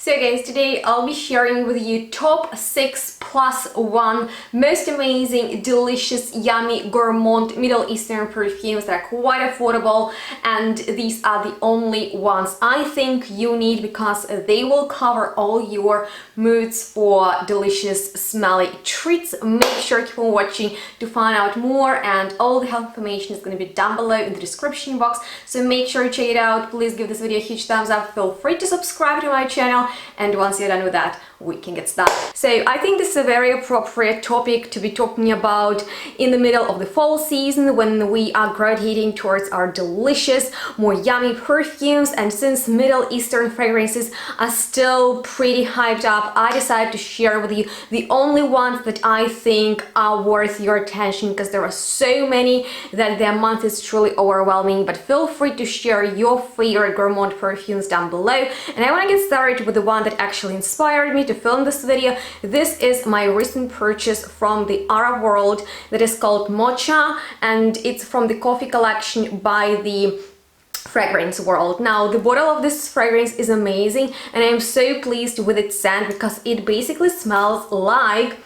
So guys, today I'll be sharing with you top 6+1 most amazing, delicious, yummy, gourmand Middle Eastern perfumes that are quite affordable, and these are the only ones I think you need because they will cover all your moods for delicious, smelly treats. Make sure to keep on watching to find out more, and all the health information is going to be down below in the description box, so make sure to check it out. Please give this video a huge thumbs up, feel free to subscribe to my channel, and once you're done with that, we can get started. So I think this is a very appropriate topic to be talking about in the middle of the fall season when we are gravitating towards our delicious, more yummy perfumes. And since Middle Eastern fragrances are still pretty hyped up, I decided to share with you the only ones that I think are worth your attention, because there are so many that the amount is truly overwhelming. But feel free to share your favorite gourmand perfumes down below. And I want to get started with the one that actually inspired me to film this video. This is my recent purchase from the Arab world that is called Mocha, and it's from the coffee collection by the Fragrance World. Now, the bottle of this fragrance is amazing, and I'm so pleased with its scent because it basically smells like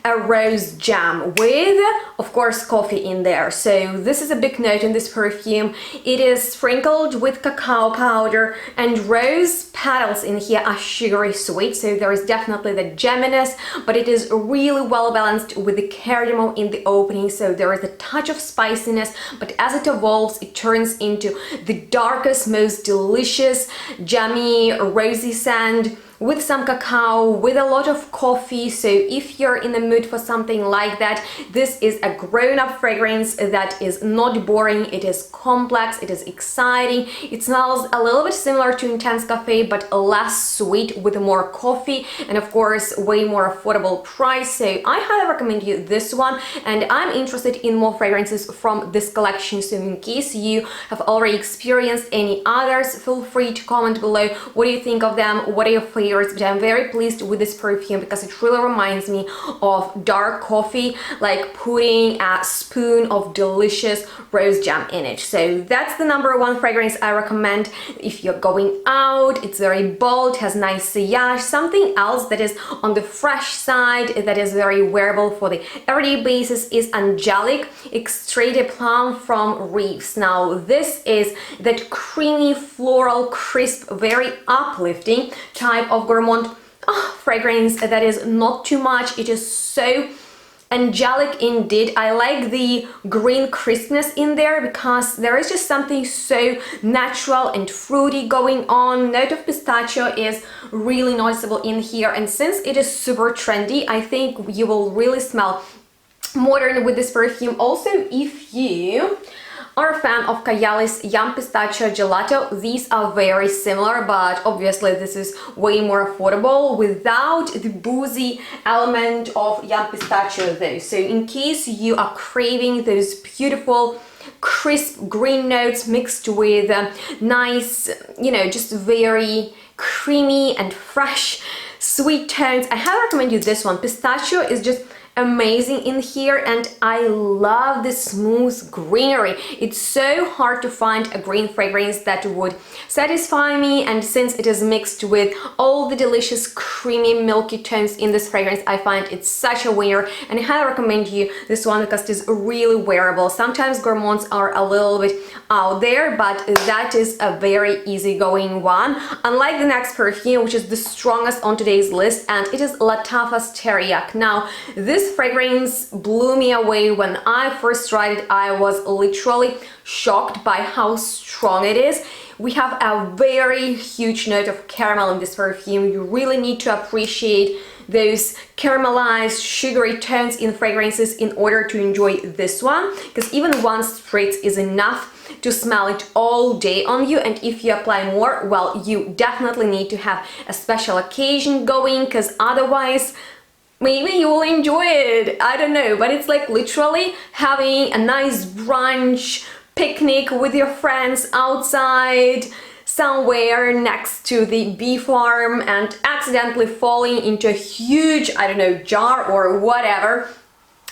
a rose jam with, of course, coffee in there. So this is a big note in this perfume. It is sprinkled with cacao powder, and rose petals in here are sugary sweet, so there is definitely the jamminess, but it is really well balanced with the cardamom in the opening, so there is a touch of spiciness, but as it evolves it turns into the darkest, most delicious, jammy, rosy scent with some cacao, with a lot of coffee. So if you're in the mood for something like that, this is a grown-up fragrance that is not boring. It is complex, it is exciting, it smells a little bit similar to Intense Cafe but less sweet with more coffee, and of course way more affordable price. So I highly recommend you this one, and I'm interested in more fragrances from this collection, so in case you have already experienced any others, feel free to comment below. What do you think of them? What are your favorites? But I'm very pleased with this perfume because it really reminds me of dark coffee, like putting a spoon of delicious rose jam in it. So that's the #1 fragrance I recommend if you're going out. It's very bold, has nice sillage. Something else that is on the fresh side, that is very wearable for the everyday basis, is Angelic Extrait de Plum from Reeves. Now this is that creamy, floral, crisp, very uplifting type of gourmand fragrance that is not too much. It is so angelic indeed. I like the green crispness in there because there is just something so natural and fruity going on. Note of pistachio is really noticeable in here, and since it is super trendy, I think you will really smell modern with this perfume. Also, if you are a fan of Kayali's Yum Pistachio Gelato, these are very similar, but obviously this is way more affordable without the boozy element of Yum Pistachio though. So in case you are craving those beautiful crisp green notes mixed with nice, you know, just very creamy and fresh sweet tones, I highly recommend you this one. Pistachio is just amazing in here, and I love this smooth greenery. It's so hard to find a green fragrance that would satisfy me, and since it is mixed with all the delicious creamy milky tones in this fragrance, I find it's such a winner, and I highly recommend you this one because it is really wearable. Sometimes gourmands are a little bit out there, but that is a very easygoing one, unlike the next perfume, which is the strongest on today's list, and it is Lattafa's Teriyaki. Now this fragrance blew me away. When I first tried it, I was literally shocked by how strong it is. We have a very huge note of caramel in this perfume. You really need to appreciate those caramelized sugary tones in fragrances in order to enjoy this one, because even one spritz is enough to smell it all day on you, and if you apply more, well, you definitely need to have a special occasion going, because otherwise maybe you will enjoy it, I don't know. But it's like literally having a nice brunch picnic with your friends outside somewhere next to the bee farm and accidentally falling into a huge, I don't know, jar or whatever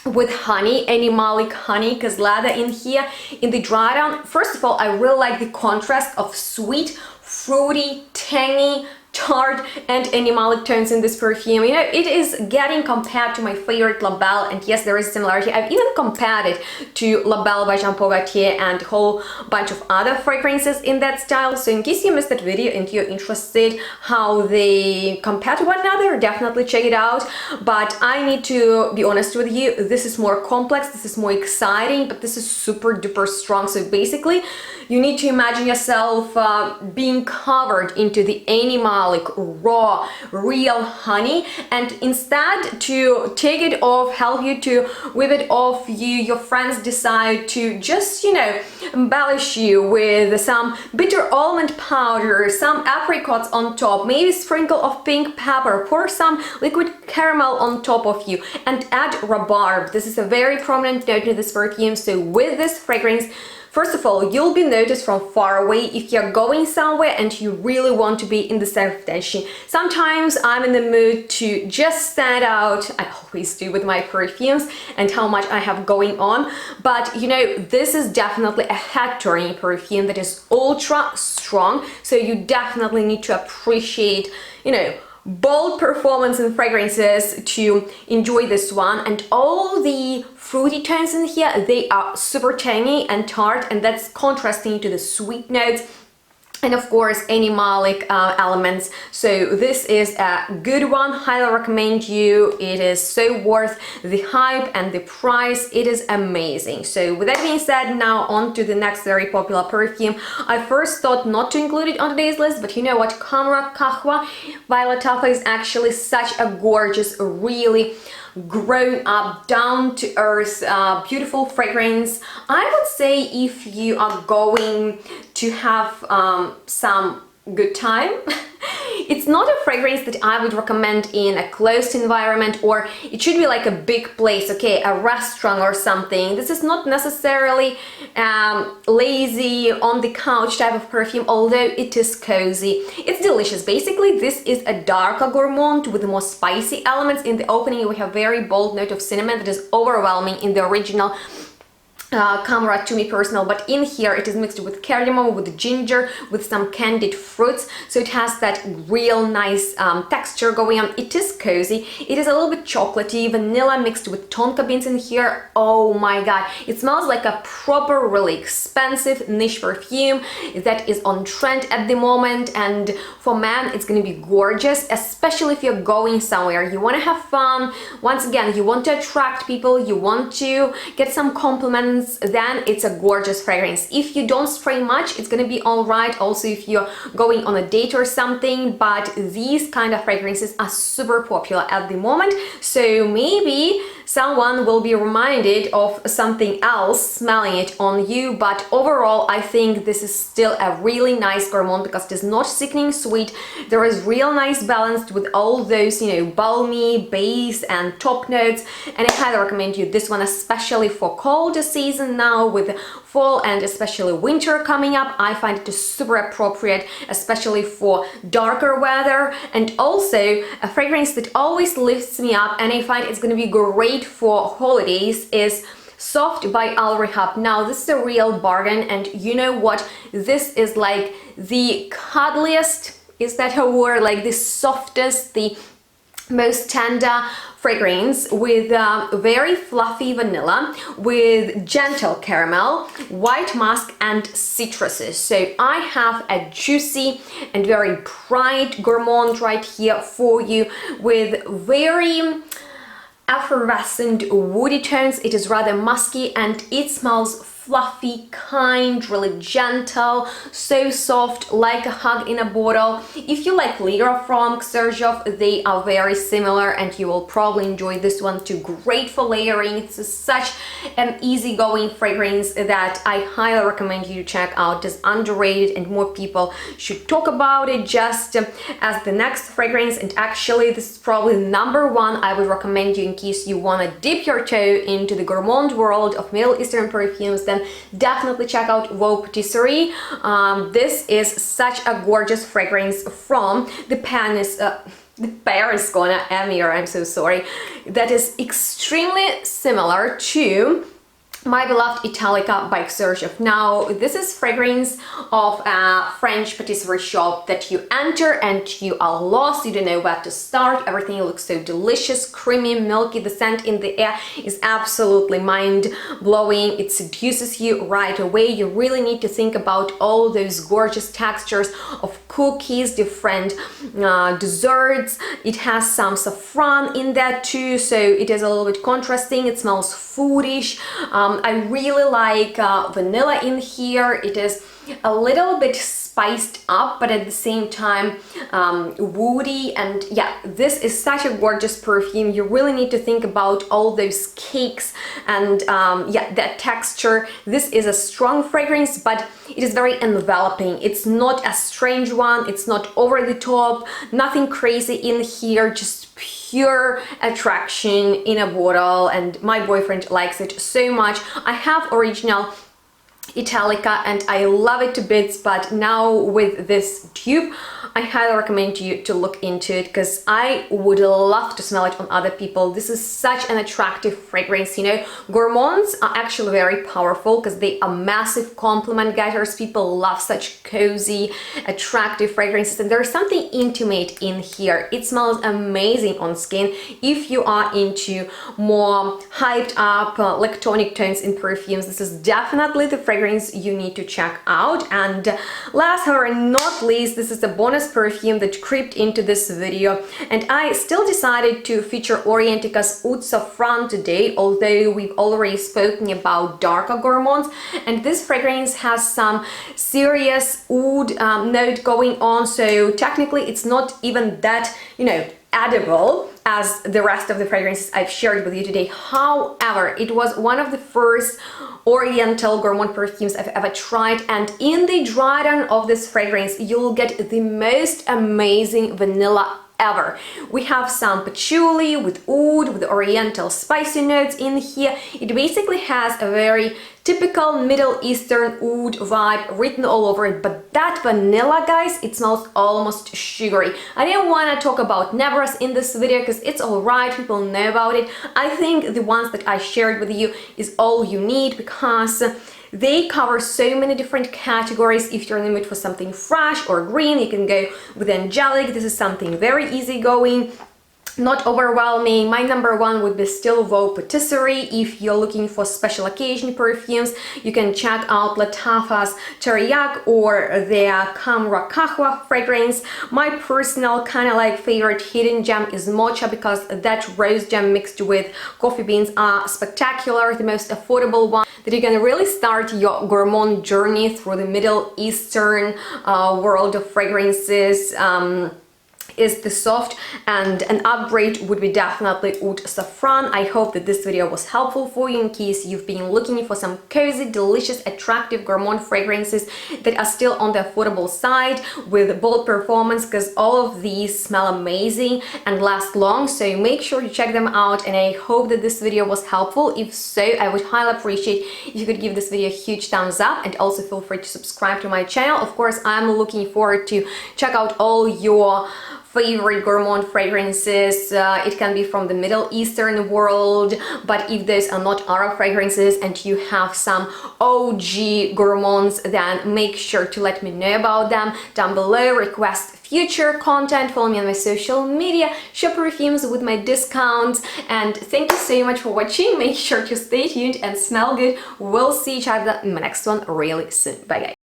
with honey, animalic honey, because lather in here in the dry down. First of all, I really like the contrast of sweet, fruity, tangy, tart and animalic tones in this perfume. You know, it is getting compared to my favorite La Belle, and yes, there is similarity. I've even compared it to La Belle by Jean Paul Gaultier and a whole bunch of other fragrances in that style. So in case you missed that video and you're interested how they compare to one another, definitely check it out. But I need to be honest with you, this is more complex, this is more exciting, but this is super duper strong. So basically, you need to imagine yourself being covered into the animalic, raw, real honey, and instead to take it off, help you to whip it off, your friends decide to just, you know, embellish you with some bitter almond powder, some apricots on top, maybe sprinkle of pink pepper, pour some liquid caramel on top of you, and add rhubarb. This is a very prominent note in this perfume. So with this fragrance, first of all, you'll be noticed from far away if you're going somewhere and you really want to be in the center of attention. Sometimes I'm in the mood to just stand out. I always do with my perfumes and how much I have going on. But you know, this is definitely a head-turning perfume that is ultra strong. So you definitely need to appreciate, you know, bold performance and fragrances to enjoy this one. And all the fruity tones in here, they are super tangy and tart, and that's contrasting to the sweet notes and of course animalic elements. So this is a good one, highly recommend you. It is so worth the hype and the price. It is amazing. So with that being said, now on to the next very popular perfume. I first thought not to include it on today's list, but you know what, Camera Kahwa Violet Taffa is actually such a gorgeous, really grown up, down to earth, beautiful fragrance. I would say if you are going to have some good time, it's not a fragrance that I would recommend in a closed environment, or it should be like a big place, okay, a restaurant or something. This is not necessarily lazy on the couch type of perfume, although it is cozy. It's delicious. Basically, this is a darker gourmand with more spicy elements. In the opening, we have very bold note of cinnamon that is overwhelming in the original Camera to me personal, but in here it is mixed with cardamom, with ginger, with some candied fruits, so it has that real nice texture going on. It is cozy, it is a little bit chocolatey, vanilla mixed with tonka beans in here. Oh my god, it smells like a proper, really expensive niche perfume that is on trend at the moment, and for men it's gonna be gorgeous, especially if you're going somewhere, you want to have fun. Once again, you want to attract people, you want to get some compliments, then it's a gorgeous fragrance. If you don't spray much, it's gonna be all right. Also, if you're going on a date or something, but these kind of fragrances are super popular at the moment. So maybe someone will be reminded of something else smelling it on you. But overall, I think this is still a really nice gourmand because it is not sickening sweet. There is real nice balanced with all those, you know, balmy base and top notes. And I highly recommend you this one, especially for colder season now with fall and especially winter coming up. I find it super appropriate, especially for darker weather, and also a fragrance that always lifts me up, and I find it's going to be great for holidays is Soft by Al Rehab. Now this is a real bargain, and you know what, this is like the cuddliest, is that a word, like the softest, the most tender fragrance with very fluffy vanilla, with gentle caramel, white musk and citruses. So I have a juicy and very bright gourmand right here for you with very effervescent woody tones. It is rather musky and it smells fluffy, kind, really gentle, so soft, like a hug in a bottle. If you like Lira from Xerjoff, they are very similar and you will probably enjoy this one too. Great for layering. It's such an easygoing fragrance that I highly recommend you to check out. It's underrated and more people should talk about it just as the next fragrance. And actually, this is probably number one I would recommend you in case you want to dip your toe into the gourmand world of Middle Eastern perfumes. Then definitely check out Vogue Patisserie. This is such a gorgeous fragrance from the Paris Gona Amir, I'm so sorry, that is extremely similar to my beloved Italica by Xerjoff. Now, this is fragrance of a French patisserie shop that you enter and you are lost, you don't know where to start. Everything looks so delicious, creamy, milky. The scent in the air is absolutely mind-blowing. It seduces you right away. You really need to think about all those gorgeous textures of cookies, different desserts. It has some saffron in there too, so it is a little bit contrasting. It smells foodish. I really like vanilla in here. It is a little bit spiced up, but at the same time woody, and yeah, this is such a gorgeous perfume. You really need to think about all those cakes and yeah, that texture. This is a strong fragrance, but it is very enveloping. It's not a strange one, it's not over the top, nothing crazy in here, just pure attraction in a bottle, and my boyfriend likes it so much. I have original Italica and I love it to bits, but now with this dupe I highly recommend you to look into it, because I would love to smell it on other people. This is such an attractive fragrance, you know. Gourmands are actually very powerful because they are massive compliment getters. People love such cozy, attractive fragrances, and there's something intimate in here. It smells amazing on skin. If you are into more hyped up lactonic tones in perfumes, this is definitely the fragrance you need to check out. And last, however not least, this is a bonus perfume that creeped into this video, and I still decided to feature Orientica's Oud Saffron today, although we've already spoken about darker gourmands, and this fragrance has some serious oud note going on, so technically it's not even that, you know, edible as the rest of the fragrances I've shared with you today. However, it was one of the first Oriental gourmand perfumes I've ever tried, and in the dry down of this fragrance you'll get the most amazing vanilla ever. We have some patchouli with oud, with oriental spicy notes in here. It basically has a very typical Middle Eastern oud vibe written all over it, but that vanilla, guys, it smells almost sugary. I didn't want to talk about Nebras in this video because it's alright, people know about it. I think the ones that I shared with you is all you need, because they cover so many different categories. If you're in the mood for something fresh or green, you can go with angelic. This is something very easygoing, not overwhelming. My number one would be still Vogue Patisserie. If you're looking for special occasion perfumes, you can check out Lattafa's Teriyaki or their Kamra Kahwa fragrance. My personal kind of like favorite hidden gem is Mocha, because that rose gem mixed with coffee beans are spectacular. The most affordable one that you can really start your gourmand journey through the Middle Eastern world of fragrances. Is the soft, and an upgrade would be definitely Oud Saffron. I hope that this video was helpful for you in case you've been looking for some cozy, delicious, attractive gourmand fragrances that are still on the affordable side with bold performance, because all of these smell amazing and last long, so make sure to check them out. And I hope that this video was helpful. If so, I would highly appreciate if you could give this video a huge thumbs up, and also feel free to subscribe to my channel. Of course, I'm looking forward to check out all your favorite gourmand fragrances. It can be from the Middle Eastern world, but if those are not Arab fragrances and you have some OG gourmands, then make sure to let me know about them down below. Request future content, follow me on my social media, shop perfumes with my discounts, and thank you so much for watching. Make sure to stay tuned and smell good. We'll see each other in my next one really soon. Bye guys.